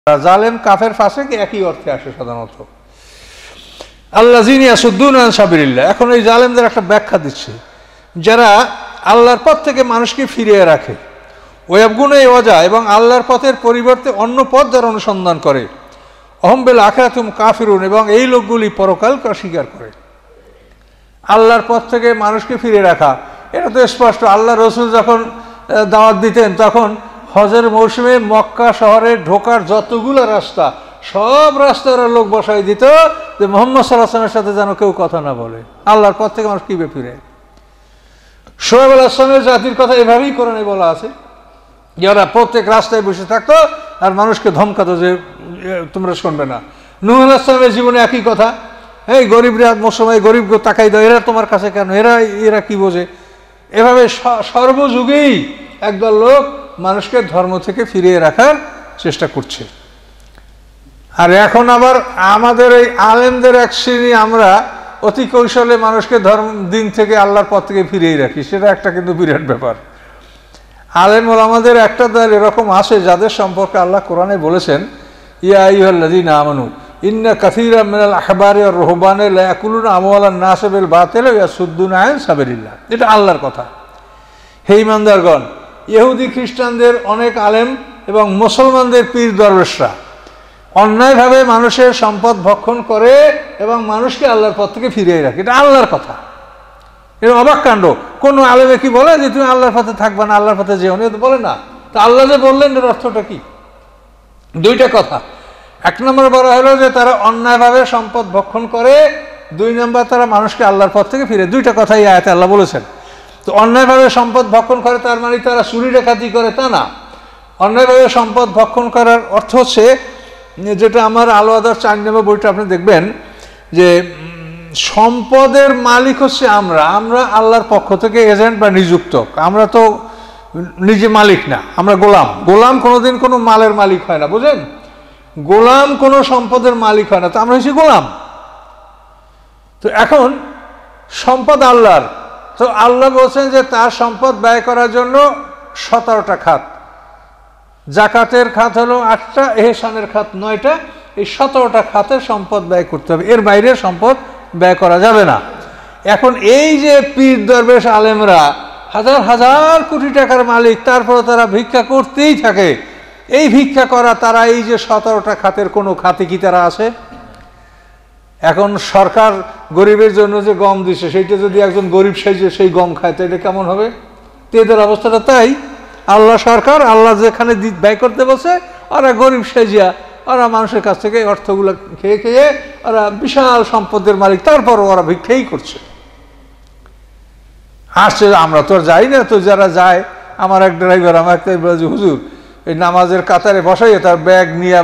জালেম কাফের ফাসিক একই অর্থে আসে সাধারণত। আল্লাযিনা ইয়াসুদ্দুনা আন সাবিলিল্লাহ। এখন এই জালেমদের একটা ব্যাখ্যা দিচ্ছে, যারা আল্লাহর পথ থেকে মানুষকে ফিরিয়ে রাখে, ওয়াবগুনা ওয়াজা, এবং আল্লাহর পথের পরিবর্তে অন্য পথ যারা অনুসন্ধান করে, অহম বিল আখিরাতুম কাফিরুন, এবং এই লোকগুলি পরকালকে অস্বীকার করে। আল্লাহর পথ থেকে মানুষকে ফিরিয়ে রাখা, এটা তো স্পষ্ট। আল্লাহ রসুল যখন দাওয়াত দিতেন তখন হজের মৌসুমে মক্কা শহরে ঢোকার যতগুলো রাস্তা, সব রাস্তার লোক বসাই দিত যে মুহাম্মদ সাল্লাল্লাহু আলাইহি ওয়াসাল্লামের সাথে যেন কেউ কথা না বলে। আল্লাহর পথ থেকে মানুষ কিভাবে ফিরে? শোয়েব আলাইহিস সালামের জাতির কথা এভাবেই কোরআনে বলা আছে, যারা প্রত্যেক রাস্তায় বসে থাকতো আর মানুষকে ধমকাতো যে তোমরা শুনবে না। নূহ আলাইহিস সালামের জীবনে একই কথা, এই গরিবরা সময় গরিবকে তাকাই দাও, এরা তোমার কাছে কেন, এরা কি বোঝে? এভাবে সর্বযুগেই একদল লোক মানুষকে ধর্ম থেকে ফিরিয়ে রাখার চেষ্টা করছে। আর এখন আবার আমাদের এই আলেমদের এক শ্রেণী, আমরা অতি কৌশলে মানুষকে দিন থেকে আল্লাহর পথ থেকে ফিরিয়ে রাখি, সেটা একটা কিন্তু বিরাট ব্যাপার। আলেম ওলামাদের একটা দল এরকম আছে যাদের সম্পর্কে আল্লাহ কোরআনে বলেছেন, ইয়া আইয়ুহাল্লাযীনা আমানু ইন্না কাসীরাম মিনাল আহবারি ওয়ার রুহবানি লা ইয়াকুলুনা আমওয়ালান নাস বিল বাতিল ওয়া ইয়াসুদ্দুনা আন সাবিলিল্লাহ। এটা আল্লাহর কথা। হে ঈমানদারগণ, ইহুদি খ্রিস্টানদের অনেক আলেম এবং মুসলমানদের পীর দরবেশরা অন্যায়ভাবে মানুষের সম্পদ ভক্ষণ করে এবং মানুষকে আল্লাহর পথ থেকে ফিরিয়ে রাখে। এটা আল্লাহর কথা। এটা অবাক কাণ্ড। কোনো আলেমে কি বলে যে তুমি আল্লাহর পথে থাকবা না, আল্লাহর পথে যেও না? তো বলে না। তা আল্লাহ যে বললেন এর অর্থটা কি? দুইটা কথা। এক নম্বর বলা হলো যে তারা অন্যায়ভাবে সম্পদ ভক্ষণ করে, দুই নম্বর তারা মানুষকে আল্লাহর পথ থেকে ফিরে। দুইটা কথাই আয়াতে আল্লাহ বলেছেন। তো অন্যায়ভাবে সম্পদ ভক্ষণ করে তার মানে তারা চুরি ডাকাতি করে তা না। অন্যায়ভাবে সম্পদ ভক্ষণ করার অর্থ হচ্ছে, যেটা আমার আলো আদার 4 নম্বর বইটা আপনি দেখবেন, যে সম্পদের মালিক হচ্ছে আমরা আল্লাহর পক্ষ থেকে এজেন্ট বা নিযুক্ত। আমরা তো নিজে মালিক না, আমরা গোলাম। গোলাম কোনোদিন কোনো মালের মালিক হয় না, বুঝেন? গোলাম কোনো সম্পদের মালিক হয় না, তো আমরা হচ্ছি গোলাম। তো এখন সম্পদ আল্লাহর, তো আল্লাহ বলছেন যে তার সম্পদ ব্যয় করার জন্য 17টা খাত। জাকাতের খাত হলো 8টা, এহসানের খাত 9টা। এই 17টা খাতের সম্পদ ব্যয় করতে হবে, এর বাইরে সম্পদ ব্যয় করা যাবে না। এখন এই যে পীর দরবেশ আলেমরা হাজার হাজার কোটি টাকার মালিক, তারপরে তারা ভিক্ষা করতেই থাকে। এই ভিক্ষা করা তারা এই যে 17টা খাতের কোনো খাতে কি তারা আছে? এখন সরকার গরিবের জন্য যে গম দিছে, সেইটা যদি একজন গরিব সাইজে সেই গম খায়, তো এটা কেমন হবে? তো এদের অবস্থাটা তাই। আল্লাহ সরকার, আল্লাহ যেখানে ব্যয় করতে বলছে, ওরা গরিব সাইজিয়া ওরা মানুষের কাছ থেকে অর্থগুলো খেয়ে খেয়ে ওরা বিশাল সম্পদের মালিক, তারপর ওরা ভিক্ষাই করছে। আসছে, আমরা তো আর যাই না। তো যারা যায়, আমার এক ড্রাইভার আমাকে বলে যে হুজুর, এই নামাজের কাতারে বসাইয়ে তার ব্যাগ নিয়ে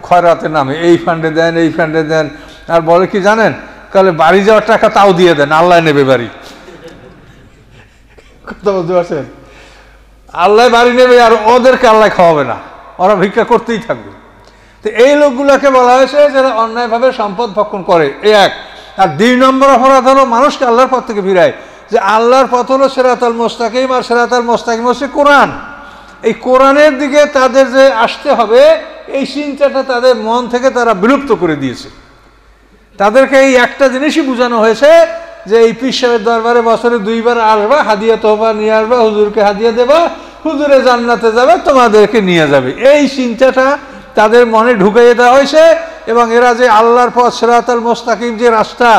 খয়রাতে নামে, এই ফান্ডে দেন, এই ফান্ডে দেন। আর বলে কি জানেন, তাহলে বাড়ি যাওয়ার টাকা তাও দিয়ে দেন, আল্লাহ নেবে বাড়ি। কথা বলতে পারছেন? আল্লাহ বাড়ি নেবে আর ওদেরকে আল্লাহ খাওয়াবে না, ওরা ভিক্ষা করতেই থাকবে। তো এই লোকগুলোকে বলা হয়েছে যারা অন্যায়ভাবে সম্পদ ভক্ষণ করে, এই এক। আর 2 নম্বর অপরাধ হলো মানুষকে আল্লাহর পথ থেকে ফিরায়। যে আল্লাহর পথ হলো সিরাতাল মুস্তাকিম, আর সিরাতাল মুস্তাকিম হচ্ছে কোরআন। এই কোরআনের দিকে তাদের যে আসতে হবে, এই চিন্তাটা তাদের মন থেকে তারা বিলুপ্ত করে দিয়েছে। তাদেরকে এই একটা জিনিসই বোঝানো হয়েছে যে এই পীর সাহেবের দরবারে বছরে 2 বার আসবা, হাদিয়া তোহফা নিয়ে আসবা, হুজুরকে হাদিয়া দেবা, হুজুরে জান্নাতে যাবে, তোমাদেরকে নিয়ে যাবে। এই চিন্তাটা তাদের মনে ঢুকাইয়ে দেওয়া হয়েছে। এবং এরা যে আল্লাহর পথ সিরাতাল মুস্তাকিম, যে রাস্তা,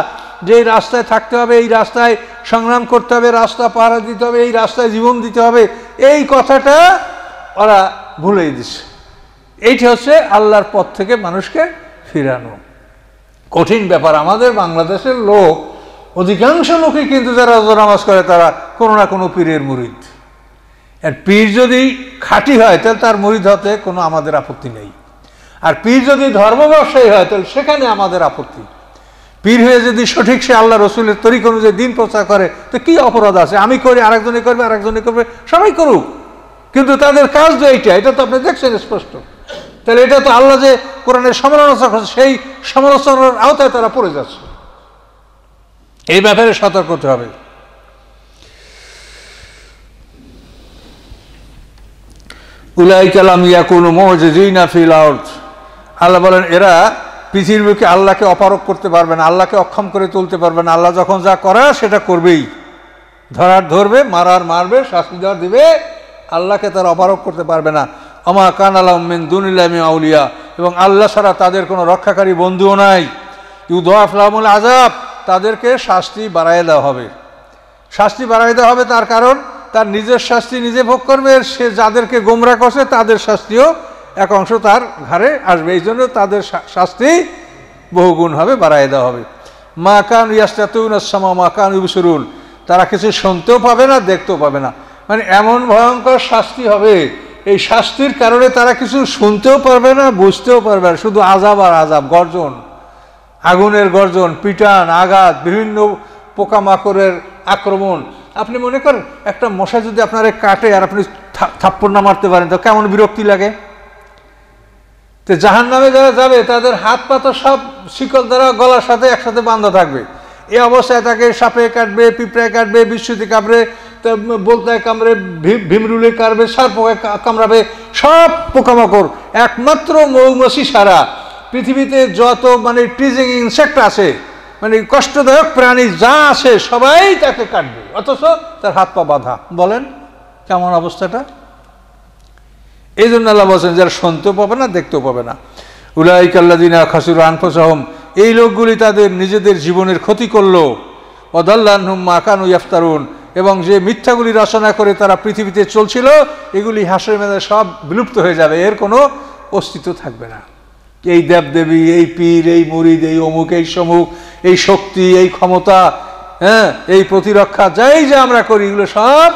যেই রাস্তায় থাকতে হবে, এই রাস্তায় সংগ্রাম করতে হবে, রাস্তা পাহারা দিতে হবে, এই রাস্তায় জীবন দিতে হবে, এই কথাটা ওরা ভুলেই দিচ্ছে। এইটা হচ্ছে আল্লাহর পথ থেকে মানুষকে ফিরানো। কঠিন ব্যাপার। আমাদের বাংলাদেশের লোক, অধিকাংশ লোকই কিন্তু যারা নামাজ করে তারা কোনো না কোনো পীরের মুরিদ। আর পীর যদি খাঁটি হয় তাহলে তার মুরিদ হতে কোনো আমাদের আপত্তি নেই। আর পীর যদি ধর্ম ব্যবসায়ী হয় তাহলে সেখানে আমাদের আপত্তি। পীর হয়ে যদি সঠিক সে আল্লাহ রসুলের তরিকা অনুযায়ী দিন প্রচার করে, তো কি অপরাধ আছে? আমি করি, আরেকজনে করবে, আরেকজনে করবে, সবাই করুক, কিন্তু তাদের কাজ তো এইটা। এটা তো আপনি দেখছেন স্পষ্ট। তাহলে এটা তো আল্লাহ যে কোরআনের সমালোচনা করছে, সেই সমালোচনার আওতায় তারা পড়ে যাচ্ছে। এই ব্যাপারে সতর্ক হতে হবে। উলাইকা লাম ইয়াকুনু মুজিজিনা ফিল আরদ, আল্লাহ বলেন এরা পৃথিবীর বুকে আল্লাহকে অপারক করতে পারবে না, আল্লাহকে অক্ষম করে তুলতে পারবে না। আল্লাহ যখন যা করার সেটা করবেই, ধরার ধরবে, মারার মারবে, শাস্তি দেওয়ার দিবে। আল্লাহকে তারা অপারক করতে পারবে না। আমা কান আলাম মিন দুনিল্লাহি মিন আউলিয়া, এবং আল্লাহ ছাড়া তাদের কোনো রক্ষাকারী বন্ধুও নাই। ইউদাফ লাহুমুল আযাব, তাদেরকে শাস্তি বাড়ায় দেওয়া হবে। শাস্তি বাড়ায় দেওয়া হবে তার কারণ তার নিজের শাস্তি নিজে ভোগ করবে, সে যাদেরকে গোমরা করছে তাদের শাস্তিও এক অংশ তার ঘাড়ে আসবে। এই জন্য তাদের শাস্তি বহুগুণ হবে, বাড়ায় দেওয়া হবে। মা কানু ইয়াস্তাতুনা আস-সামা মা কানু ইবসিরুন, তারা কিছু শুনতেও পাবে না, দেখতেও পাবে না। মানে এমন ভয়ঙ্কর শাস্তি হবে, এই শাস্তির কারণে তারা কিছু শুনতেও পারবে না, বুঝতেও পারবে না, শুধু আযাব আর আযাব, গর্জন, আগুনের গর্জন, পিটান, আঘাত, বিভিন্ন পোকামাকড়ের আক্রমণ। আপনি মনে করেন একটা মশা যদি আপনার কাটে আর আপনি থাপ্পড় না মারতে পারেন তো কেমন বিরক্তি লাগে। তো জাহান্নামে যারা যাবে তাদের হাত পা তো সব শিকল দ্বারা গলার সাথে একসাথে বাঁধা থাকবে। এই অবস্থায় তাকে সাপে কাটবে, পিঁপড়ায় কাটবে, বিচ্ছুতি কামড়ে, বলতায় কামড়ে, ভিমরুলে কামড়ে, সার পোকায় কামড়াবে, সব পোকামাকড়। একমাত্র মৌমাছি সারা পৃথিবীতে যত মানে টিজিং ইনসেক্ট আছে, মানে কষ্টদায়ক প্রাণী যা আছে সবাই তাকে কাটবে, অথচ তার হাত পা বাঁধা। বলেন কেমন অবস্থাটা। এই জন্য আল্লাহ বলছেন যারা শুনতেও পাবে না, দেখতেও পাবে না। উলাইকা আল্লাযিনা খাসিরু আনফুসাহুম, এই লোকগুলি তাদের নিজেদের জীবনের ক্ষতি করলো। ওয়াদাল্লা আনহুম মা কানু ইফতারুন, এবং যে মিথ্যাগুলি রচনা করে তারা পৃথিবীতে চলছিল এগুলি হাসরের ময়দানে সব বিলুপ্ত হয়ে যাবে, এর কোনো অস্তিত্ব থাকবে না। এই দেবদেবী, এই পীর, এই মুরিদ, এই অমুক, এই সমুক, এই শক্তি, এই ক্ষমতা, হ্যাঁ, এই প্রতিরক্ষা, যাই যা আমরা করি এগুলো সব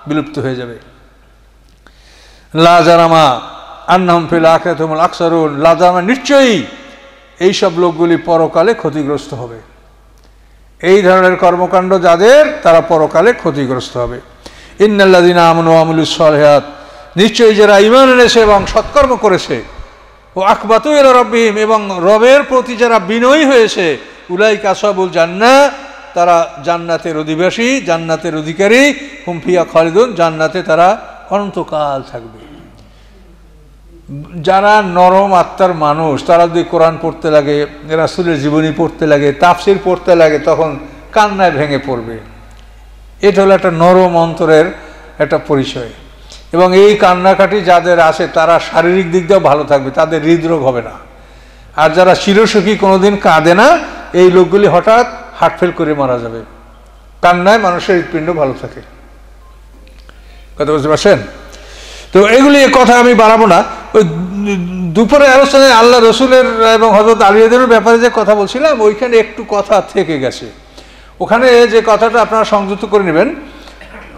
বিলুপ্ত হয়ে যাবে। লা জারামা আন্নাহুম ফিল আখিরাতি হুমুল আকসারুন, লা জারামা, নিশ্চয়ই এইসব লোকগুলি পরকালে ক্ষতিগ্রস্ত হবে। এই ধরনের কর্মকাণ্ড যাদের, তারা পরকালে ক্ষতিগ্রস্ত হবে। ইন্নাল্লাযিনা আমানু ওয়া আমিলুস সালিহাত, নিশ্চয়ই যারা ঈমান এনেছে এবং সৎকর্ম করেছে, ও আখবাতু ইলা রাব্বিহিম, এবং রবের প্রতি যারা বিনয়ী হয়েছে, উলাইকা আসহাবুল জান্নাহ, তারা জান্নাতের অধিবাসী, জান্নাতের অধিকারী, হুম ফিহা খালিদুন, জান্নাতে তারা অনন্তকাল থাকবে। যারা নরম আত্মার মানুষ তারা যদি কোরআন পড়তে লাগে, রাসূলের জীবনী পড়তে লাগে, তাফসির পড়তে লাগে, তখন কান্নায় ভেঙে পড়বে। এটা হলো একটা নরম অন্তরের একটা পরিচয়। এবং এই কান্নাকাটি যাদের আছে তারা শারীরিক দিক দিয়েও ভালো থাকবে, তাদের হৃদরোগ হবে না। আর যারা চিরসুখী কোনোদিন কাঁদে না, এই লোকগুলি হঠাৎ হার্ট ফেল করে মারা যাবে। কান্নায় মানুষের হৃৎপিণ্ড ভালো থাকে। কথা বুঝতে পারছেন? তো এগুলি কথা আমি বাড়াবো না। ওই দুপুরে আলোচনায় আল্লাহ রসুলের এবং হযরত আলীর ব্যাপারে যে কথা বলছিলাম, ওইখানে একটু কথা থেকে গেছে। ওখানে যে কথাটা আপনারা সংযুক্ত করে নেবেন,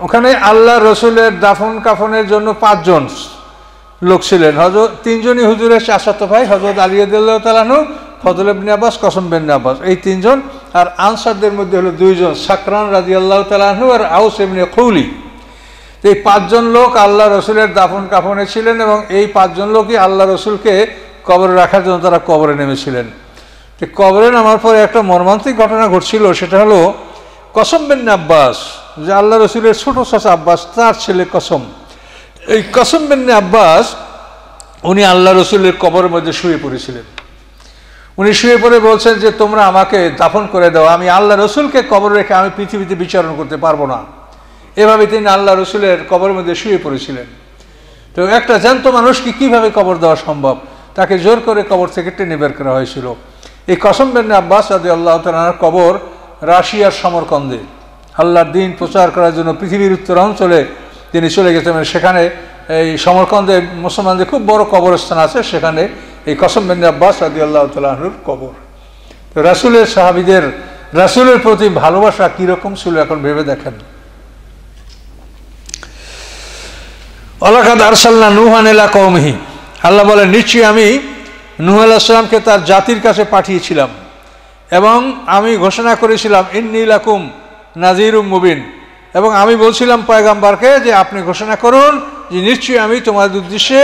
ওখানে আল্লাহ রসুলের দাফন কাফনের জন্য 5 জন লোক ছিলেন। তিন জনই হুজুরের চাচাতো ভাই, হযরত আলী রাদিয়াল্লাহু তাআলা আনহু, ফজল ইবনে আব্বাস, কসম বিন আব্বাস, এই 3 জন। আর আনসারদের মধ্যে হলো 2 জন, সাকরান রাদিয়াল্লাহু তাআলা আনহু আর আউস ইবনে কৌলি। এই 5 জন লোক আল্লাহ রসুলের দাফন কাফনে ছিলেন, এবং এই 5 জন লোকই আল্লাহ রসুলকে কবরে রাখার জন্য তারা কবরে নেমেছিলেন। তো কবরে নামার পরে একটা মর্মান্তিক ঘটনা ঘটছিল, সেটা হলো কসম বিন আব্বাস, যে আল্লাহ রসুলের ছোট চাচা আব্বাস, তার ছেলে কসম। এই কসম বিন আব্বাস উনি আল্লাহ রসুলের কবরের মধ্যে শুয়ে পড়েছিলেন। উনি শুয়ে পড়ে বলছেন যে তোমরা আমাকে দাফন করে দাও, আমি আল্লাহ রসুলকে কবর রেখে আমি পৃথিবীতে বিচরণ করতে পারবো না। এভাবে তিনি আল্লাহ রসুলের কবরের মধ্যে শুয়ে পড়েছিলেন। তো একটা জ্যান্ত মানুষকে কিভাবে কবর দেওয়া সম্ভব? তাকে জোর করে কবর থেকে টেনে বের করা হয়েছিল। এই কসম বিন আব্বাস রাদিয়াল্লাহু তাআলার কবর রাশিয়ার সমরকন্দে, আল্লাহর দ্বীন প্রচার করার জন্য পৃথিবীর উত্তরাঞ্চলে তিনি চলে গেছেন। সেখানে এই সমরকন্দে মুসলমানদের খুব বড় কবরস্থান আছে, সেখানে এই কসম বিন আব্বাস রাদিয়াল্লাহু তাআলার কবর। তো রাসূলের সাহাবীদের রাসূলের প্রতি ভালোবাসা কীরকম ছিল এখন ভেবে দেখেন। ওয়ালাকাদ আরসালনা নূহান ইলা কওমিহি, আল্লাহ বলেন নিশ্চয়ই আমি নূহ আলাইহিস সালামকে তার জাতির কাছে পাঠিয়েছিলাম, এবং আমি ঘোষণা করেছিলাম ইন্নী লাকুম নাযীরুম মুবিন, এবং আমি বলছিলাম পয়গম্বরকে যে আপনি ঘোষণা করুন যে নিশ্চয়ই আমি তোমাদের উদ্দেশ্যে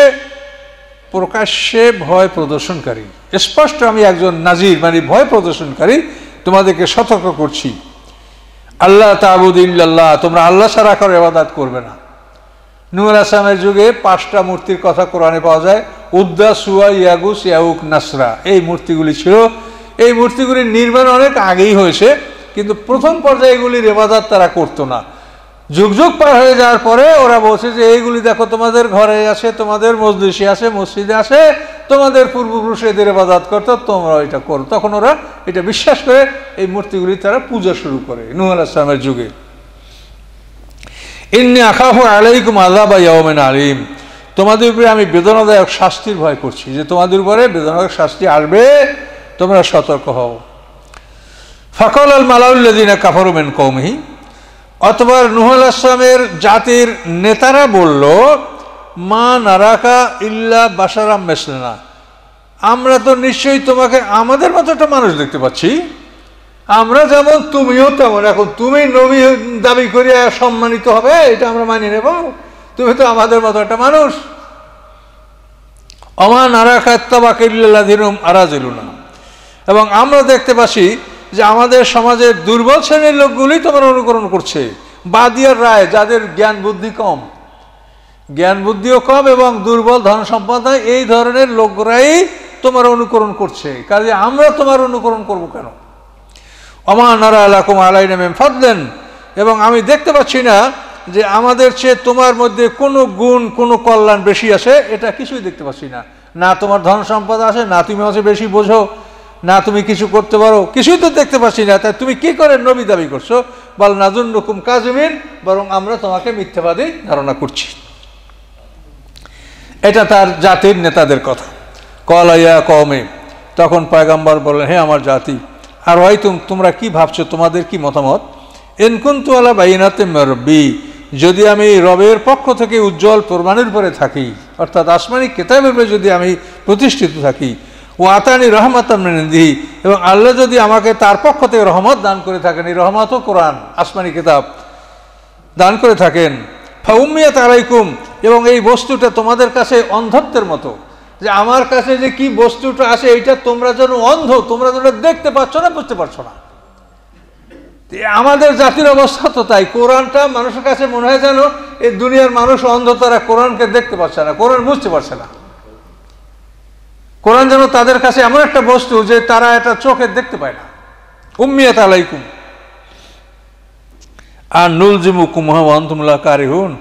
প্রকাশ্যে ভয় প্রদর্শনকারী, স্পষ্ট আমি একজন নাজির, মানে ভয় প্রদর্শনকারী, তোমাদেরকে সতর্ক করছি। আল্লাহ তা'বুদু ইল্লাল্লাহ, তোমরা আল্লাহ ছাড়া কারো ইবাদত করবে না। নূহ আলাইহিস সালামের যুগে 5টা মূর্তির কথা কোরআনে পাওয়া যায়। উদ্দা, সুয়া, ইয়াগুস, ইয়াউক, নাসরা, এই মূর্তিগুলি ছিল। এই মূর্তিগুলির নির্মাণ অনেক আগেই হয়েছে, কিন্তু প্রথম পর্যায়ে এগুলির ইবাদত তারা করতো না। যুগ যুগ পার হয়ে যাওয়ার পরে ওরা বলছে যে এইগুলি দেখো তোমাদের ঘরে আছে, তোমাদের মজলিসে আছে, মসজিদে আছে, তোমাদের পূর্বপুরুষ এদের ইবাদত করতো, তোমরা এটা করো। তখন ওরা এটা বিশ্বাস করে এই মূর্তিগুলি তারা পূজা শুরু করে নূহ আলাইহিস সালামের যুগে। ইন্নী আখাফু আলাইকুম আযাবা ইয়াউমিন আলীম, তোমাদের উপরে আমি বেদনাদায়ক শাস্তির ভয় করছি, যে তোমাদের উপরে বেদনাদায়ক শাস্তি আসবে, তোমরা সতর্ক হও। ফাকাল আল মালাউল্লাযিনা কাফারু মিন কওমিহি, অতঃপর নূহ আলাইহিস সালামের জাতির নেতারা বলল, মা নারাকা ইল্লা বাশারাম মিসলানা, আমরা তো নিশ্চয়ই তোমাকে আমাদের মতো একটা মানুষ দেখতে পাচ্ছি, আমরা যেমন তুমিও তেমন। এখন তুমি নবী দাবি করিয়া সম্মানিত হবে এটা আমরা মানি নেব? তুমি তো আমাদের মতো একটা মানুষ। অমা নারাকা ইত্তাবাকা ইল্লাল্লাযিনা হুম আরাযিলুনা, এবং আমরা দেখতে পাচ্ছি যে আমাদের সমাজের দুর্বল শ্রেণীর লোকগুলি তোমার অনুকরণ করছে। বাদিয়ার রায়, যাদের জ্ঞান বুদ্ধি কম, জ্ঞান বুদ্ধিও কম এবং দুর্বল ধন সম্পদ, এই ধরনের লোকরাই তোমার অনুকরণ করছে। কাজে আমরা তোমার অনুকরণ করব কেন? অমা নারা লাকুম আলাইনা মিন ফাদলিন, এবং আমি দেখতে পাচ্ছি না যে আমাদের চেয়ে তোমার মধ্যে কোনো গুণ, কোনো কল্যাণ বেশি আছে, এটা কিছুই দেখতে পাচ্ছি না। না তোমার ধন সম্পদ আছে, না তুমি আমাকে বেশি বোঝো, না তুমি কিছু করতে পারো, কিছুই তো দেখতে পাচ্ছি না। তাই তুমি কি করে নবী দাবি করছো? বল নাযুন্নুকুম কাযিবিন, বরং আমরা তোমাকে মিথ্যাবাদী ধারণা করছি। এটা তার জাতির নেতাদের কথা। ক্বালা ইয়া কওমি, তখন পয়গম্বর বললেন, হে আমার জাতি, আর তোমরা কি ভাবছো, তোমাদের কি মতামত? ইন কুনতু আলা বাইনাতিন মির রাব্বি, যদি আমি রবের পক্ষ থেকে উজ্জ্বল প্রমাণের উপরে থাকি, অর্থাৎ আসমানি কিতাবের উপরে যদি আমি প্রতিষ্ঠিত থাকি, ও আতানি রহমাতাম মিন ইনদিহি, এবং আল্লাহ যদি আমাকে তার পক্ষ থেকে রহমত দান করে থাকেন, এই রহমতও কোরআন আসমানি কিতাব দান করে থাকেন, ফা উম্মিয়াত আলাইকুম, এবং এই বস্তুটা তোমাদের কাছে অন্ধত্বের মতো, যে আমার কাছে যে কি বস্তুটা আছে এইটা তোমরা যেন অন্ধ, তোমরা যেন দেখতে পাচ্ছ না, বুঝতে পারছো না। আমাদের জাতির অবস্থা তো তাই। কোরআনটা মানুষের কাছে মনে হয় যেন এই দুনিয়ার মানুষ অন্ধ, তারা কোরআনকে দেখতে পাচ্ছে না, কোরআন বুঝতে পারছে না। কোরআন যেন তাদের কাছে এমন একটা বস্তু যে তারা এটা চোখে দেখতে পায় না। উম্মিয়াত আলাইকুম আর নুলজিমুকুমুহা ওয়া আনতুম লা কারিহুন,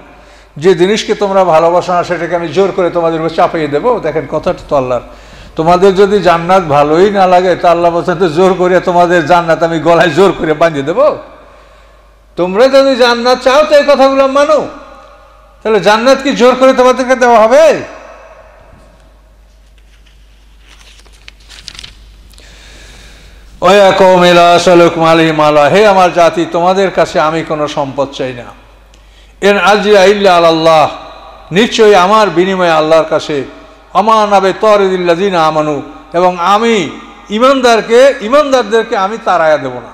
যে জিনিসকে তোমরা ভালোবাসো না সেটাকে আমি জোর করে তোমাদের উপর চাপিয়ে দেবো। দেখেন কথাটা তো আল্লাহর। তোমাদের যদি জান্নাত ভালোই না লাগে তা আল্লাহ বলছেন তো জোর করে তোমাদের জান্নাত আমি গলায় জোর করে বাঁধিয়ে দেবো। তোমরা যদি জান্নাত চাও তো এই কথাগুলো মানো, তাহলে জান্নাত কি জোর করে তোমাদেরকে দেওয়া হবে? ওয়া কওমি লা আসালুকুম আলাইহি মালা, হে আমার জাতি, তোমাদের কাছে আমি কোনো সম্পদ চাই না। ইন আজরিয়া ইল্লা আলাল্লাহ, নিশ্চয়ই আমার বিনিময়ে আল্লাহর কাছে। আমানাবে তরিদিল্লাযিনা আমানু, এবং আমি ইমানদারদেরকে আমি তাড়াইয়া দেব না।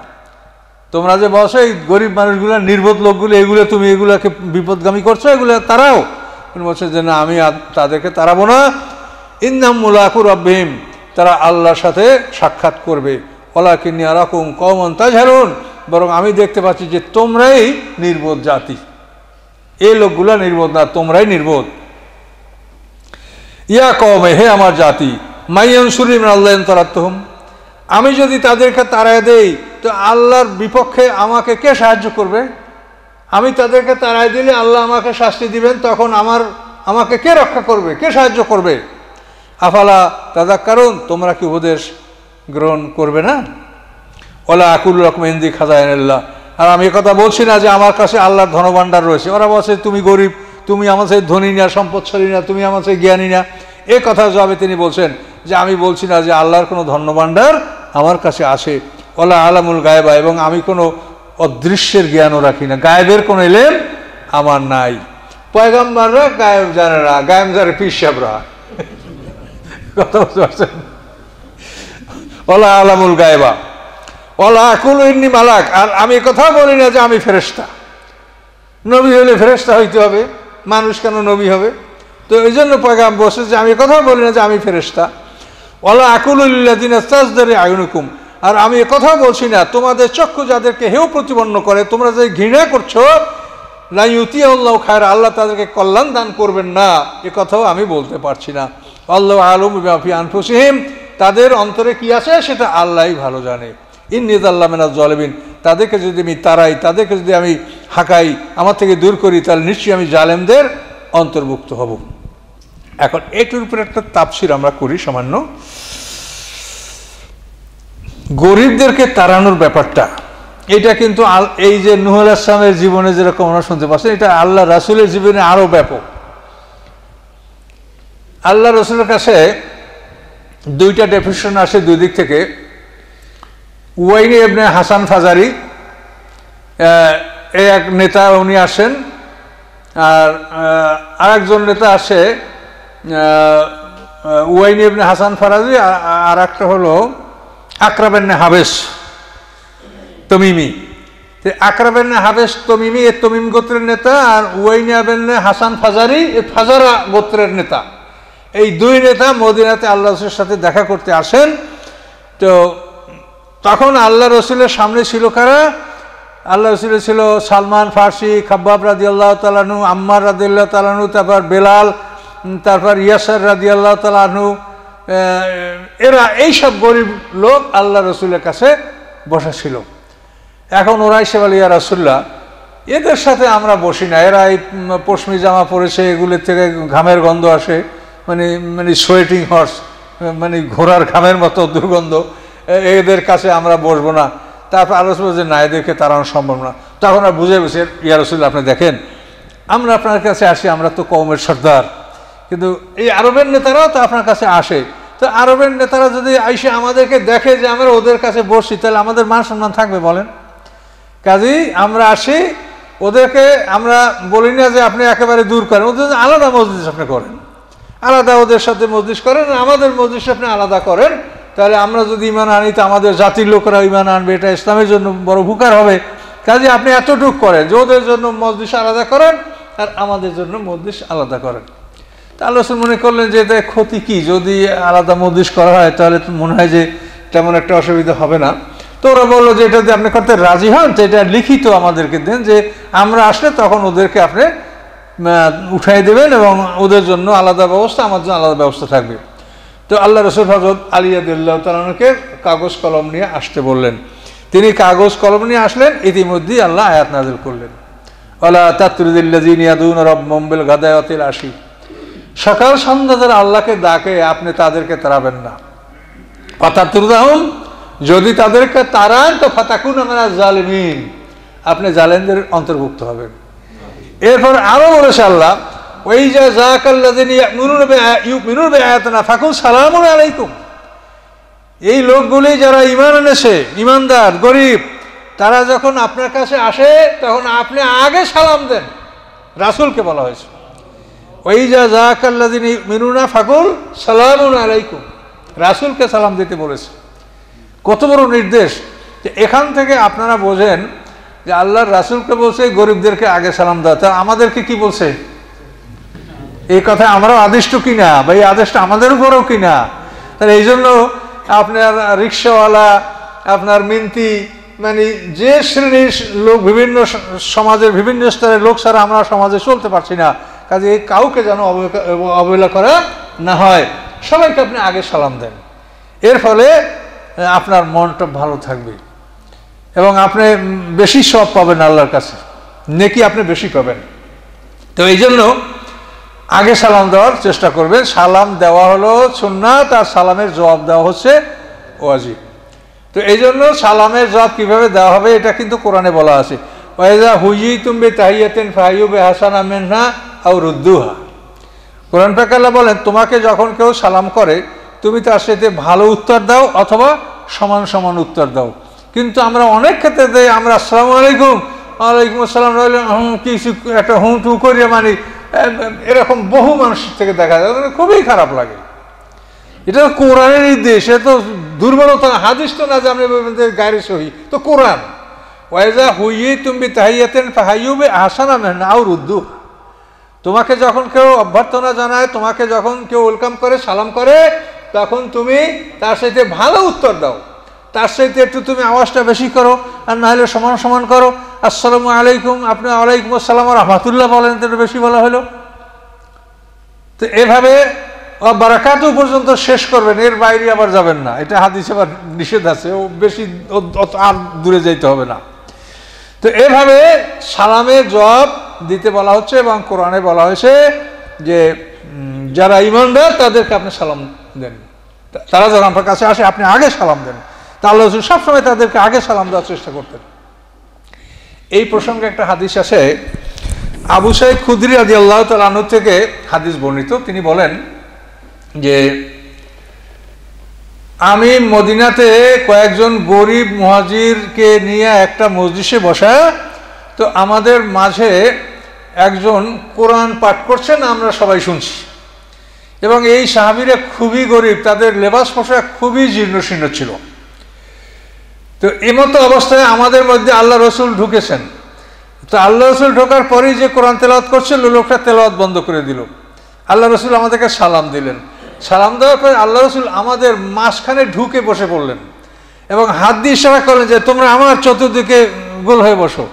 তোমরা যে বসো এই গরিব মানুষগুলো, নির্বোধ লোকগুলো, এগুলো তুমি এগুলাকে বিপদগামী করছো, এগুলো তারাও বলছে যে না, আমি তাদেরকে তাড়াবো না। ইন্নাহুম মুলাকু রাব্বিহিম, তারা আল্লাহর সাথে সাক্ষাৎ করবে। ওয়ালাকিন্নী আরাকুম কওমান তাজহালুন, বরং আমি দেখতে পাচ্ছি যে তোমরাই নির্বোধ জাতি। এই লোকগুলা নির্বোধ না, তোমরাই নির্বোধ। ইয়া কওমে, হে আমার জাতি, মাইয়ানসুরনি মিনাল্লাহি ইন তারাকতুহুম, আমি যদি তাদেরকে তাড়ায় দেই তো আল্লাহর বিপক্ষে আমাকে কে সাহায্য করবে? আমি তাদেরকে তাড়ায় দিলে আল্লাহ আমাকে শাস্তি দিবেন, তখন আমাকে কে রক্ষা করবে, কে সাহায্য করবে? আফালা তাযাক্কারুন, তোমরা কি উপদেশ গ্রহণ করবে না? ওয়ালা আকুল লাকুম ইনদি খাজাইনাল্লাহ, আর আমি কথা বলছি না যে আমার কাছে আল্লাহর ধনভাণ্ডার রয়েছে। ওরা বলছে তুমি গরিব, তুমি আমার সাথে ধনী না, সম্পদশালী না, তুমি আমার সাথে জ্ঞানী না। এ কথা জবাবে তিনি বলছেন যে আমি বলছি না যে আল্লাহর কোনো ধনভাণ্ডার আমার কাছে আছে। ওয়ালা আলামুল গায়বা, এবং আমি কোনো অদৃশ্যের জ্ঞানও রাখি না, গায়েবের কোনো ইলম আমার নাই। পয়গম্বররা গায়েব জানে না, গায়েব জানে পীর সাহেবরা। কথা বুঝতে পারছেন? ওয়ালা আলামুল গায়বা ওয়ালা আকুলু ইন্নী মালাক, আর আমি কথা বলি না যে আমি ফেরেশতা। নবী হলে ফেরেশতা হইতে হবে, মানুষ কেন নবী হবে? তো এই জন্য পয়গাম্বর বলছে যে আমি কথা বলি না যে আমি ফেরেশতা। ওয়ালা আকুলু লিল্লাযিনা ইসতাসদারি আয়ুনুকুম, আর আমি কথা বলছি না তোমাদের চক্ষু যাদেরকে হেয় প্রতিপন্ন করে, তোমরা যে ঘৃণা করছো, লা ইউতিয়াল্লাহু খায়রা, আল্লাহ তাদেরকে কল্যাণ দান করবেন না, এ কথাও আমি বলতে পারছি না। আল্লাহু আ'লামু বিমা ফি আনফুসিহিম, তাদের অন্তরে কি আছে সেটা আল্লাহই ভালো জানে। ইন্নী যাল্লামু মিনাজ জালিমিন, তাদেরকে যদি আমি তাড়াই, তাদেরকে যদি আমি হাঁকাই, আমার থেকে দূর করি, তাহলে নিশ্চয়ই আমি জালেমদের অন্তর্ভুক্ত হব। এখন এটার উপরে একটা তাফসীর আমরা করি সামান্য। গরিবদেরকে তাড়ানোর ব্যাপারটা, এটা কিন্তু এই যে নূহ আলাইহিস সালামের জীবনে যেরকম আমরা শুনতে পাচ্ছি, এটা আল্লাহ রাসূলের জীবনে আরো ব্যাপক। আল্লাহ রাসূলের কাছে দুইটা ডেফিনেশন আসে দুই দিক থেকে। উয়াইন ইবনে হাসান ফাজারি এক নেতা, উনি আসেন, আর আরেকজন নেতা আসে উয়াইন ইবনে হাসান ফাজারি, আর একটা হলো আকরা বিন হাবেস তমিমি। আকরা বিন হাবেস তমিমি এ তমিম গোত্রের নেতা, আর উয়াইন ইবনে হাসান ফাজারি এ ফাজারা গোত্রের নেতা। এই দুই নেতা মদিনাতে আল্লাহ রসুলের সাথে দেখা করতে আসেন। তো তখন আল্লাহ রসুলের সামনে ছিল কারা? আল্লাহ রসুলের ছিল সালমান ফার্সি, খাব্বাব রাদিয়াল্লাহু তাআলা আনহু, আম্মার রাদিয়াল্লাহু তাআলা আনহু, তারপর বেলাল, তারপর ইয়াসার রাদিয়াল্লাহু তাআলা আনহু। এরা এইসব গরিব লোক আল্লাহ রসুলের কাছে বসা ছিল। এখন ওরা এসে বলে, ইয়া রাসূলুল্লাহ, এদের সাথে আমরা বসি না, এরা এই পশমি জামা পরেছে, এগুলোর থেকে ঘামের গন্ধ আসে, মানে সোয়েটিং হর্স, মানে ঘোড়ার ঘামের মতো দুর্গন্ধ, এদের কাছে আমরা বসবো না। তারপর আলোচনা যে না, এদেরকে তাড়ানো সম্ভব না। তখন আর বুঝে বসে, ইয়া রাসূলুল্লাহ, আপনি দেখেন আমরা আপনার কাছে আসি, আমরা তো কওমের সর্দার, কিন্তু এই আরবের নেতারাও তো আপনার কাছে আসে। তো আরবের নেতারা যদি আইসে আমাদেরকে দেখে যে আমরা ওদের কাছে বসি, তাহলে আমাদের মান সম্মান থাকবে বলেন? কাজেই আমরা আসি, ওদেরকে আমরা বলি না যে আপনি একেবারে দূর করেন, ওদের আলাদা মজলিস আপনি করেন, আলাদা ওদের সাথে মজলিস করেন, আমাদের মজলিস আপনি আলাদা করেন। তাহলে আমরা যদি ঈমান আনি, তো আমাদের জাতির লোকেরা ঈমান আনবে, এটা ইসলামের জন্য বড় উপকার হবে। কাজে আপনি এতটুক করেন যে ওদের জন্য মজলিস আলাদা করেন আর আমাদের জন্য মজলিস আলাদা করেন। তা আল্লাহ রাসূল মনে করলেন যে এতে ক্ষতি কি, যদি আলাদা মজলিস করা হয় তাহলে তো মনে হয় যে তেমন একটা অসুবিধা হবে না। তো ওরা বললো যে এটা যদি আপনি করতে রাজি হন, তো এটা লিখিত আমাদেরকে দেন, যে আমরা আসলে তখন ওদেরকে আপনি উঠাই দেবেন এবং ওদের জন্য আলাদা ব্যবস্থা, আমার জন্য আলাদা ব্যবস্থা থাকবে। তো আল্লাহ রাসূল হযরত আলী রাদিয়াল্লাহু তাআলা আনহুকে কাগজ কলম নিয়ে আসতে বললেন। তিনি কাগজ কলম নিয়ে আসলেন। ইতিমধ্যেই আল্লাহ আয়াত নাযিল করলেন, ওয়ালা তাতরুদিল্লাযিনা ইয়াদুনা রাব্বাহুম বিল গাদাওয়াতিল আশি, সকাল সন্ধ্যা যারা আল্লাহকে ডাকে আপনি তাদেরকে তাড়াবেন না। ফাতাতরুদাহুম, যদি তাদেরকে তাড়ান তো ফাতাকুনা মিনাজ জালিমিন, আপনি জালেমদের অন্তর্ভুক্ত হবেন। এরপর আরো বলেছে আল্লাহ, ওই যে যাকাল্লাযিনা ইউমিনুনা বিআয়াতিনা ফাকুল সালামুন আলাইকুম, এই লোকগুলি যারা ঈমান এনেছে, ঈমানদার গরিব, তারা যখন আপনার কাছে আসে তখন আপনি আগে সালাম দেন। রাসূলকে বলা হয়েছে, ওই যে যাকাল্লাযিনা ইউমিনুনা ফাকুল সালামুন আলাইকুম, রাসূলকে সালাম দিতে বলেছে। কত বড় নির্দেশ! যে এখান থেকে আপনারা বোঝেন যে আল্লাহর রাসূলকে বলছে গরিবদেরকে আগে সালাম দাও, তা আমাদেরকে কি বলছে? এই কথা আমরাও আদিষ্ট কিনা, বা এই আদেশটা আমাদের উপরেও কিনা? তাহলে এই জন্য আপনার রিক্সাওয়ালা, আপনার মিন্তি, মানে যে শ্রেণীর লোক, বিভিন্ন সমাজের বিভিন্ন স্তরের লোক ছাড়া আমরা সমাজে চলতে পারছি না। কাজে কাউকে যেন অবহেলা করা না হয়, সবাইকে আপনি আগে সালাম দেন। এর ফলে আপনার মনটা ভালো থাকবে এবং আপনি বেশি সওয়াব পাবেন আল্লাহর কাছে, নেকি আপনি বেশি পাবেন। তো এই জন্য আগে সালাম দেওয়ার চেষ্টা করবেন। সালাম দেওয়া হলো সুন্নাত, আর সালামের জবাব দেওয়া হচ্ছে ওয়াজিব। তো এই জন্য সালামের জবাব কিভাবে দেওয়া হবে এটা কিন্তু কোরআনে বলা আছে, ওয়াইজা হুইয়িতুম বিতাহিয়াতিন ফাহাইয়ু বিহাসানা মিনহা আও রুদ্দুহা। কোরআন পাক আল্লাহ বলেন, তোমাকে যখন কেউ সালাম করে তুমি তার সাথে ভালো উত্তর দাও অথবা সমান সমান উত্তর দাও। কিন্তু আমরা অনেক ক্ষেত্রে দেই, আমরা আসসালামু আলাইকুম, ওয়ালাইকুম আসসালাম, কিছু একটা হুঁ টু করিয়ে মানি, এরকম বহু মানুষের থেকে দেখা যায়, খুবই খারাপ লাগে। এটা তো কোরআনের নির্দেশ, এটা তো দুর্বলতা, হাদিস তো না যে আমরা গায়ের সহি, তো কোরআন। ওয়াইজা হুইয়িতুম বিতাহিয়াতিন ফাহাইয়ু বিআহসানা মিনহা আও রুদ্দুহা, তোমাকে যখন কেউ অভ্যর্থনা জানায়, তোমাকে যখন কেউ ওয়েলকাম করে, সালাম করে, তখন তুমি তার সাথে ভালো উত্তর দাও, তার সাথে একটু তুমি আওয়াজটা বেশি করো, আর না হলে সমান সমান করো। আসসালামু আলাইকুম, আপনি ওয়ালাইকুম আসসালাম রাহমাতুল্লাহ বলেন, তো বেশি বলা হলো। তো এভাবে বারাকাতু পর্যন্ত শেষ করবেন, এর বাইরে আবার যাবেন না। এটা হাদিসে আবার নিষেধ আছে, ও বেশি আর দূরে যাইতে হবে না। তো এভাবে সালামের জবাব দিতে বলা হচ্ছে এবং কোরআনে বলা হয়েছে যে যারা ঈমানদার তাদেরকে আপনি সালাম দেন, তারা যখন আপনার কাছে আসে আপনি আগে সালাম দেন। তা আল্লাহ রাসূল সবসময় তাদেরকে আগে সালাম দেওয়ার চেষ্টা করতেন। এই প্রসঙ্গে একটা হাদিস আছে, আবু সাঈদ খুদরি রাদিয়াল্লাহু তাআলা আনহু থেকে হাদিস বর্ণিত। তিনি বলেন যে আমি মদিনাতে কয়েকজন গরিব মুহাজিরকে নিয়ে একটা মজলিসে বসা, তো আমাদের মাঝে একজন কোরআন পাঠ করছেন, আমরা সবাই শুনছি। এবং এই সাহাবীরা খুবই গরিব, তাদের লেবাস পোশাক খুবই জীর্ণশীর্ণ ছিল। তো এমতো অবস্থায় আমাদের মধ্যে আল্লাহ রসুল ঢুকেছেন। তো আল্লাহ রসুল ঢোকার পরেই যে কোরআন তেলাওয়াত করছিল, লোকটা তেলাওয়াত বন্ধ করে দিল। আল্লাহ রসুল আমাদেরকে সালাম দিলেন। সালাম দেওয়ার পরে আল্লাহ রসুল আমাদের মাঝখানে ঢুকে বসে পড়লেন এবং হাত দিয়ে ইশারা করলেন যে তোমরা আমার চতুর্দিকে গোল হয়ে বসো।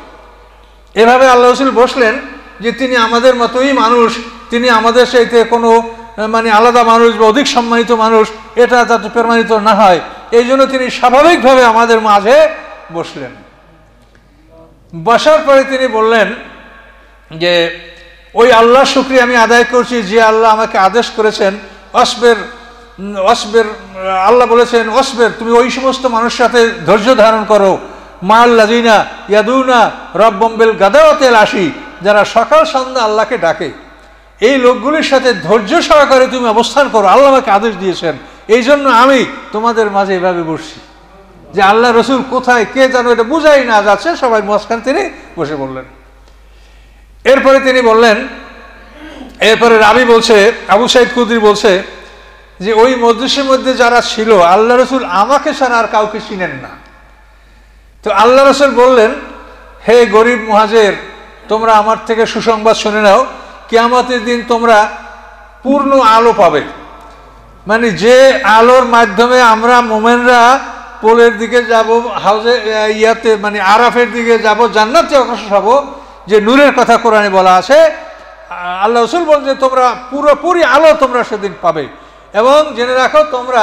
এভাবে আল্লাহ রসুল বসলেন যে তিনি আমাদের মতোই মানুষ, তিনি আমাদের সাথে কোনো মানে আলাদা মানুষ বা অধিক সম্মানিত মানুষ এটা যাতে প্রমাণিত না হয়, এই জন্য তিনি স্বাভাবিকভাবে আমাদের মাঝে বসলেন। বসার পরে তিনি বললেন যে ওই আল্লাহর শুকরিয়া আমি আদায় করছি যে আল্লাহ আমাকে আদেশ করেছেন অসবের অসবের, আল্লাহ বলেছেন অসবের, তুমি ওই সমস্ত মানুষের সাথে ধৈর্য ধারণ করো, মাল্লাযিনা ইয়াদুনা রাব্বাহুম বিল গাদাওয়াতি ওয়াল আশি, যারা সকাল সন্ধ্যা আল্লাহকে ডাকে, এই লোকগুলির সাথে ধৈর্য সহকারে তুমি অবস্থান করো, আল্লাহ আমাকে আদেশ দিয়েছেন, এই জন্য আমি তোমাদের মাঝে এভাবে বসছি। যে আল্লাহ রসুল কোথায় কে জানো এটা বুঝাই না যাচ্ছে, সবাই মাঝখানে তিনি বসে বললেন। এরপরে তিনি বললেন, এরপরে রাবি বলছে, আবু সাঈদ খুদরি বলছে যে ওই মজলিসের মধ্যে যারা ছিল আল্লাহ রসুল আমাকে ছাড়া আর কাউকে চিনেন না। তো আল্লাহ রসুল বললেন, হে গরিব মুহাজির, তোমরা আমার থেকে সুসংবাদ শুনে নাও, কিয়ামতের দিন তোমরা পূর্ণ আলো পাবে। মানে যে আলোর মাধ্যমে আমরা মোমেনরা পোলের দিকে যাব, হাউজে ইয়াতে মানে আরাফের দিকে যাব, জান্নাতে অগ্রসর হব, যে নূরের কথা কোরআনে বলা আছে, আল্লাহ রাসূল বলেন যে তোমরা পুরোপুরি আলো তোমরা সেদিন পাবে। এবং জেনে রাখো তোমরা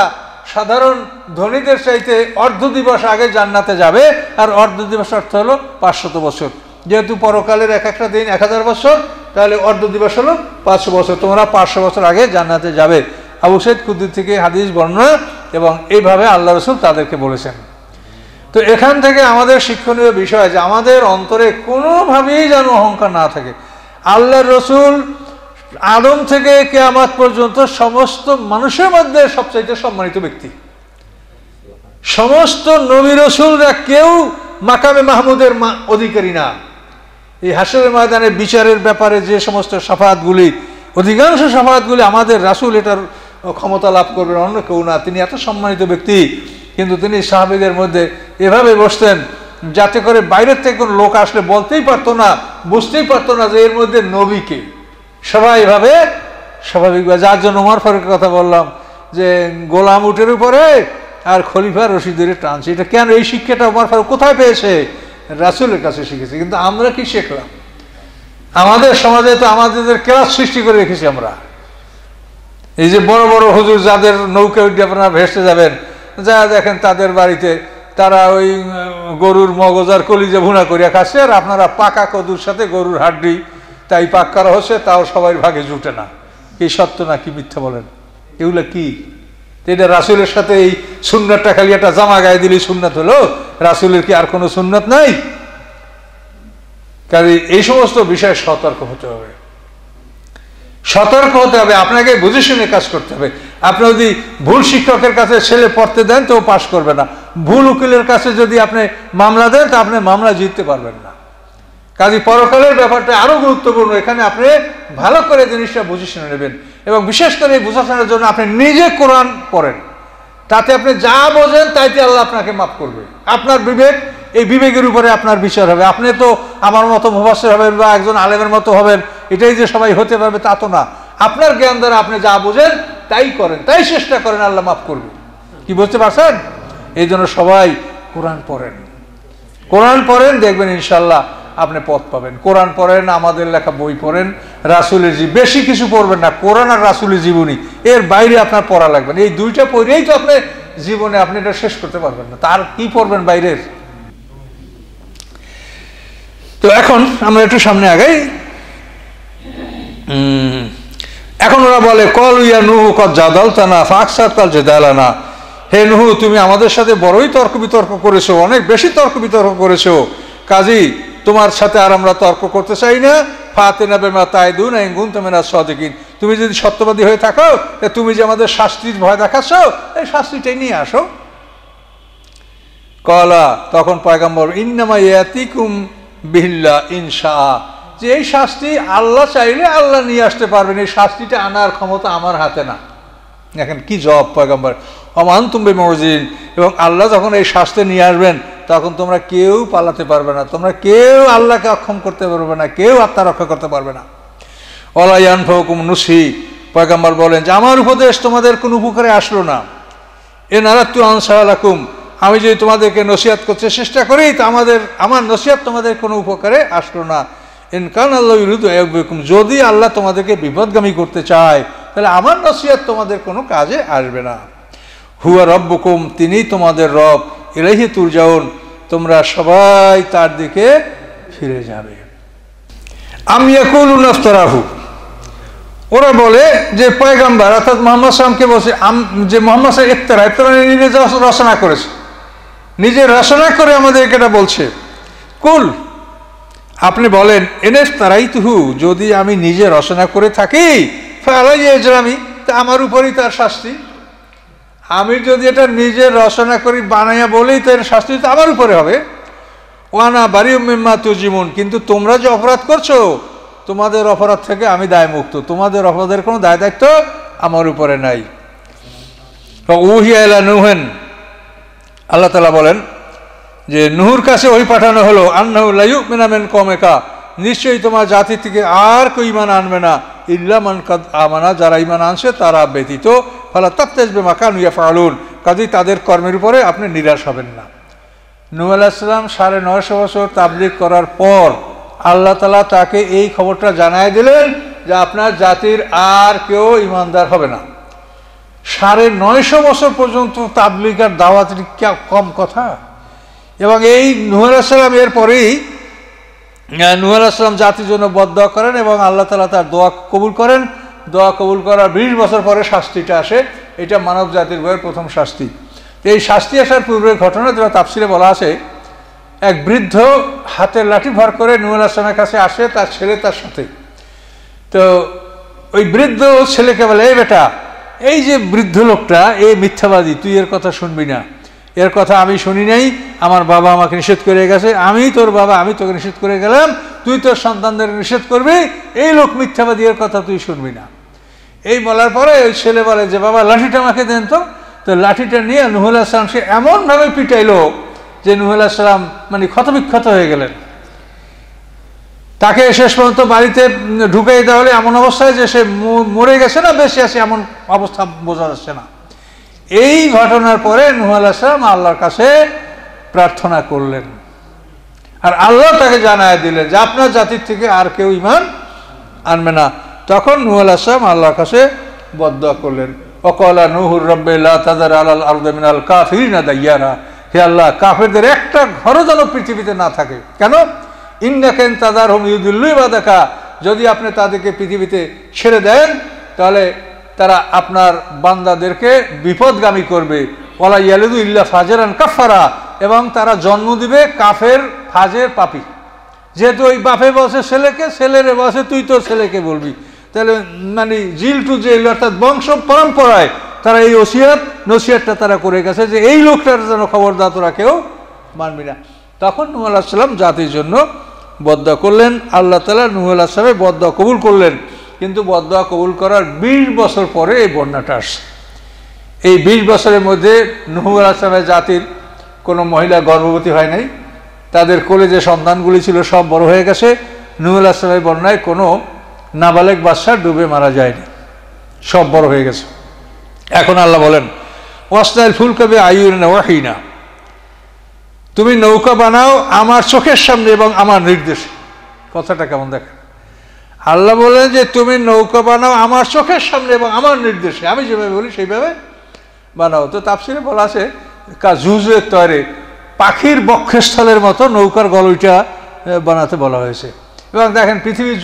সাধারণ ধনীদের চাইতে অর্ধ দিবস আগে জান্নাতে যাবে, আর অর্ধ দিবস অর্থ হলো 500 বছর। যেহেতু পরকালের এক একটা দিন 1000 বছর, তাহলে অর্ধ দিবস হলো 500 বছর, তোমরা 500 বছর আগে জান্নাতে যাবে। আবু সাঈদ খুদরি থেকে হাদিস বর্ণনা, এবং এইভাবে আল্লাহ রসুল তাদেরকে বলেছেন। তো এখান থেকে আমাদের শিক্ষণীয় বিষয় যে আমাদের অন্তরে কোনোভাবেই যেন অহংকার না থাকে। আল্লাহর রসুল আদম থেকে কিয়ামত পর্যন্ত সমস্ত মানুষের মধ্যে সবচাইতে সম্মানিত ব্যক্তি। সমস্ত নবী রসুলরা কেউ মাকামে মাহমুদের অধিকারী না। এই হাসরের ময়দানে বিচারের ব্যাপারে যে সমস্ত শাফাআতগুলি, অধিকাংশ শাফাআতগুলি আমাদের রাসূল এটার ক্ষমতা লাভ করবেন, অন্য কেউ না। তিনি এত সম্মানিত ব্যক্তি, কিন্তু তিনি সাহাবীদের মধ্যে এভাবে বসতেন যাতে করে বাইরের থেকে কোনো লোক আসলে বলতেই পারতো না, বুঝতেই পারতো না যে এর মধ্যে নবীকে। সবাই এভাবে স্বাভাবিকভাবে, যার জন্য ওমর ফারুকের কথা বললাম যে গোলাম উটের উপরে আর খলিফা রশি ধরে টানছে। এটা কেন? এই শিক্ষাটা ওমর ফারুক কোথায় পেয়েছে? রাসূলের কাছে শিখেছে। কিন্তু আমরা কি শিখলাম? আমাদের সমাজে তো আমাদের ক্লাস সৃষ্টি করে রেখেছি আমরা। এই যে বড় বড় হুজুর যাদের নৌকা উঠে আপনারা ভেসে যাবেন, যা দেখেন তাদের বাড়িতে তারা ওই গরুর মগজ আর কলিজা ভুনা করিয়া খাচ্ছে, আর আপনারা পাকা কদুর সাথে গরুর হাড্ডি তাই পাক করা হচ্ছে, তাও সবাই ভাগে জুটে না। এই সত্য না কি মিথ্যা বলেন? এগুলো কি? এটা রাসূলের সাথে এই সুন্নাতটা খালি একটা জামা গায়ে দিলে সুন্নাত হলো? রাসূলের কি আর কোনো সুন্নাত নাই? কাজে এই সমস্ত বিষয়ে সতর্ক হতে হবে, সতর্ক হতে হবে। আপনাকে বুঝে শুনে কাজ করতে হবে। আপনি যদি ভুল শিক্ষকের কাছে ছেলে পড়তে দেন তো পাশ করবে না, ভুল উকিলের কাছে যদি আপনি মামলা দেন তো আপনি মামলা জিততে পারবেন না। কাজে পরকালের ব্যাপারটা আরো গুরুত্বপূর্ণ। এখানে আপনি ভালো করে জিনিসটা বুঝে শুনে নেবেন, এবং বিশেষ করে এই বোঝাশোনার জন্য আপনি নিজে কোরআন পড়েন, তাতে আপনি যা বোঝেন তাইতে আল্লাহ আপনাকে মাফ করবে। আপনার বিবেক, এই বিবেকের উপরে আপনার বিচার হবে। আপনি তো আমার মতো মুফাসসির হবেন বা একজন আলেমের মতো হবেন, এটাই যে সবাই হতে পারবে তা তো না। আপনার জ্ঞান দ্বারা আপনি যা বোঝেন তাই করেন, তাই চেষ্টা করেন, আল্লাহ মাফ করবে। কি বুঝতে পারছেন? এই জন্য সবাই কোরআন পড়েন, কোরআন পড়েন, দেখবেন ইনশাল্লাহ আপনি পথ পাবেন। কোরআন পড়েন, আমাদের লেখা বই পড়েন, রাসূলের বেশি কিছু পড়বেন না, কোরআন আর রাসূলের জীবনী, এর বাইরে আপনার পড়া লাগবে না। এই দুইটা পড়েই তো আপনি জীবনে আপনি এটা শেষ করতে পারবেন না, তার কি পড়বেন বাইরের? তো এখন আমরা একটু সামনে আগাই। এখন ওরা বলে কল ইয়া নুহু কদ জাদালতানা ফাকসারতাল জিদালানা, হে নুহু তুমি আমাদের সাথে বড়ই তর্ক বিতর্ক করেছো, অনেক বেশি তর্ক বিতর্ক করেছো, কাজী তোমার সাথে আর আমরা তর্ক করতে চাই না। ফাতিনা বিমা তাইদুনা ইন কুনতুম মিনাস সাদিকিন, তুমি যদি সত্যবাদী হয়ে থাকো, তুমি যে আমাদের শাস্তির ভয় দেখাচ্ছ, এই শাস্তিটাই নিয়ে আসো। কলা তখন পয়গম্বর ইন্নামা ইয়াতিকুম বিল্লাহ ইনশা, যে এই শাস্তি আল্লাহ চাইলে আল্লাহ নিয়ে আসতে পারবেন, এই শাস্তিটা আনার ক্ষমতা আমার হাতে না। এখন কি জবাব পয়গম্বর, অমান তুমি মরজিন, এবং আল্লাহ যখন এই শাস্তি নিয়ে আসবেন তখন তোমরা কেউ পালাতে পারবে না, তোমরা কেউ আল্লাহকে অক্ষম করতে পারবে না, কেউ আত্মরক্ষা করতে পারবে না। ওয়ালা ইয়ানফাউকুম নুসি, পয়গম্বর বলেন যে আমার উপদেশ তোমাদের কোনো উপকারে আসলো না। ইন আরাদতু আন সালাকুম, আমি যদি তোমাদেরকে নসিহত করতে চেষ্টা করি তো আমার নসিহত তোমাদের কোনো উপকারে আসলো না। ইন কান আল্লাহু ইউরিদু আইয়ুবিকুম, যদি আল্লাহ তোমাদেরকে বিপদগামী করতে চায় তাহলে আমার নসিহত তোমাদের কোনো কাজে আসবে না। হুয়া রব্বুকুম, তিনি তোমাদের রব, ইলাইহি তুরজাউন, তোমরা সবাই তার দিকে ফিরে যাবে। আম ইয়াকুলুনা ইফতারাহু, ওরা বলে যে পয়গম্বর অর্থাৎ মুহাম্মদ সাল্লামকে বলছে যে মুহাম্মদ সাল্লাল্লাহু ইফতারা নিজে রচনা করেছে, নিজে রচনা করে আমাদেরকে এটা বলছে। কুল, আপনি বলেন ইনফতারাইতুহু, যদি আমি নিজে রচনা করে থাকি ফালাইয়া ইজরামি, তা আমার উপরই তার শাস্তি। আমি যদি এটা নিজে রচনা করি বানাইয়া বলেই তো এর শাস্তি তো আমার উপরে হবে। ওয়ানা বারিউম মিম্মা তুজিমুন, কিন্তু তোমরা যে অপরাধ করছো তোমাদের অপরাধ থেকে আমি দায়মুক্ত, তোমাদের অপরাধের কোনো দায় দায়িত্ব আমার উপরে নাই। উহিয়া ইলা নূহেন, আল্লাহ তাআলা বলেন যে নূহর কাছে ওই পাঠানো হলো আন্নাহু লা ইউমিনু মিন কওমিকা, নিশ্চয়ই তোমার জাতি থেকে আর কেউ ঈমান আনবে না, ইল্লা মান কাদ আমানা, যারা ঈমান আনছে তারা ব্যতীত। ফালা তাবতাস বিমা কানু ইয়াফআলুন, কাজেই তাদের কর্মের উপরে আপনি নিরাশ হবেন না। নূহ আলাইহিস সালাম 950 বছর তাবলীগ করার পর আল্লাহ তাআলা তাকে এই খবরটা জানায় দিলেন যে আপনার জাতির আর কেউ ঈমানদার হবে না। 950 বছর পর্যন্ত তাবলীগ আর দাওয়াত কম কথা। এবং এই নূহ আলাইহিস সালাম এর পরেই নূহ আলাইহিস সালাম জাতির জন্য বদদোয়া করেন এবং আল্লাহ তাআলা তার দোয়া কবুল করেন। দোয়া কবুল করার 20 বছর পরে শাস্তিটা আসে, এটা মানব জাতির বইয়ের প্রথম শাস্তি। এই শাস্তি আসার পূর্বের ঘটনা যেটা তাফসিরে বলা আছে, এক বৃদ্ধ হাতে লাঠি ভর করে নূহ আলাইহিস সালামের কাছে আসে, তার ছেলে তার সাথে। তো ওই বৃদ্ধ ছেলেকে বলে, এই বেটা, এই যে বৃদ্ধ লোকটা এই মিথ্যাবাদী, তুই এর কথা শুনবি না, এর কথা আমি শুনি নাই, আমার বাবা আমাকে নিষেধ করে গেছে, আমি তোর বাবা, আমি তোকে নিষেধ করে গেলাম, তুই তোর সন্তানদের নিষেধ করবি, এই লোক মিথ্যাবাদী, এর কথা তুই শুনবি না। এই বলার পরে ওই ছেলে বলে যে বাবা লাঠিটা আমাকে দেন তো। তো লাঠিটা নিয়ে নূহ আলাইহিস সালাম সে এমনভাবে পিটাইলো যে নূহ আলাইহিস সালাম মানে ক্ষতবিক্ষত হয়ে গেলেন। তাকে শেষ পর্যন্ত বাড়িতে ঢুকাই দেওয়া হলে এমন অবস্থায় যে সে মরে গেছে না বেঁচে আছে এমন অবস্থা বোঝা যাচ্ছে না। এই ঘটনার পরে নূহ আলাইহিস সালাম আল্লাহর কাছে প্রার্থনা করলেন, আর আল্লাহ তাকে জানায় দিলেন যে আপনার জাতির থেকে আর কেউ ঈমান আনবে না। তখন নূহ আলাইহিস সালাম আল্লাহর কাছে বদদোয়া করলেন, ওয়াকালা নূহুর রাব্বি লা তাযার আলাল আরদি মিনাল কাফিরিনা দাইয়ারা, হে আল্লাহ কাফেরদের একটা ঘরও যেন পৃথিবীতে না থাকে। কেন? ইন্নাকা ইন তাযারহুম ইউদিল্লু ইবাদাকা, যদি আপনি তাদেরকে পৃথিবীতে ছেড়ে দেন তাহলে তারা আপনার বান্দাদেরকে বিপদগামী করবে। ওয়ালা ইয়ালিদু ইল্লা ফাজরান কাফারা, এবং তারা জন্ম দিবে কাফের ফাজের পাপী। যেহেতু ওই বাপে বসে ছেলেকে, ছেলের বসে তুই তোর ছেলেকে বলবি, তাহলে মানে জিল টু জেল অর্থাৎ বংশ পরম্পরায় তারা এই নসিহতটা তারা করে গেছে যে এই লোকটার যেন খবরদার তোরা কেউ মানবি না। তখন নূহ আলাইহিস সালাম জাতির জন্য বদদোয়া করলেন, আল্লাহ তাআলা নূহ আলাইহিস সালামের বদদোয়া কবুল করলেন। কিন্তু বদদোয়া কবুল করার 20 বছর পরে এই বন্যাটা আসে। এই 20 বছরের মধ্যে নূহ আলাইহিস সালামের জাতির কোনো মহিলা গর্ভবতী হয় নাই, তাদের কোলে যে সন্তানগুলি ছিল সব বড় হয়ে গেছে। নূহ আলাইহিস সালামের বন্যায় কোনো নাবালেগ বাচ্চা ডুবে মারা যায়নি, সব বড় হয়ে গেছে। এখন আল্লাহ বলেন ওয়াসনাইল ফুলকা বিআইউনিনা ওয়াহিনা, তুমি নৌকা বানাও আমার চোখের সামনে এবং আমার নির্দেশে। কথাটা কেমন দেখেন? আল্লাহ বলেন যে তুমি নৌকা বানাও আমার চোখের সামনে এবং আমার নির্দেশে, আমি যেভাবে বলি সেইভাবে বানাও। তো তাফসিরে বলা আছে কাজুজে তরে, পাখির বক্ষস্থলের মতো নৌকার গলইটা বানাতে বলা হয়েছে। এবং দেখেন পৃথিবীর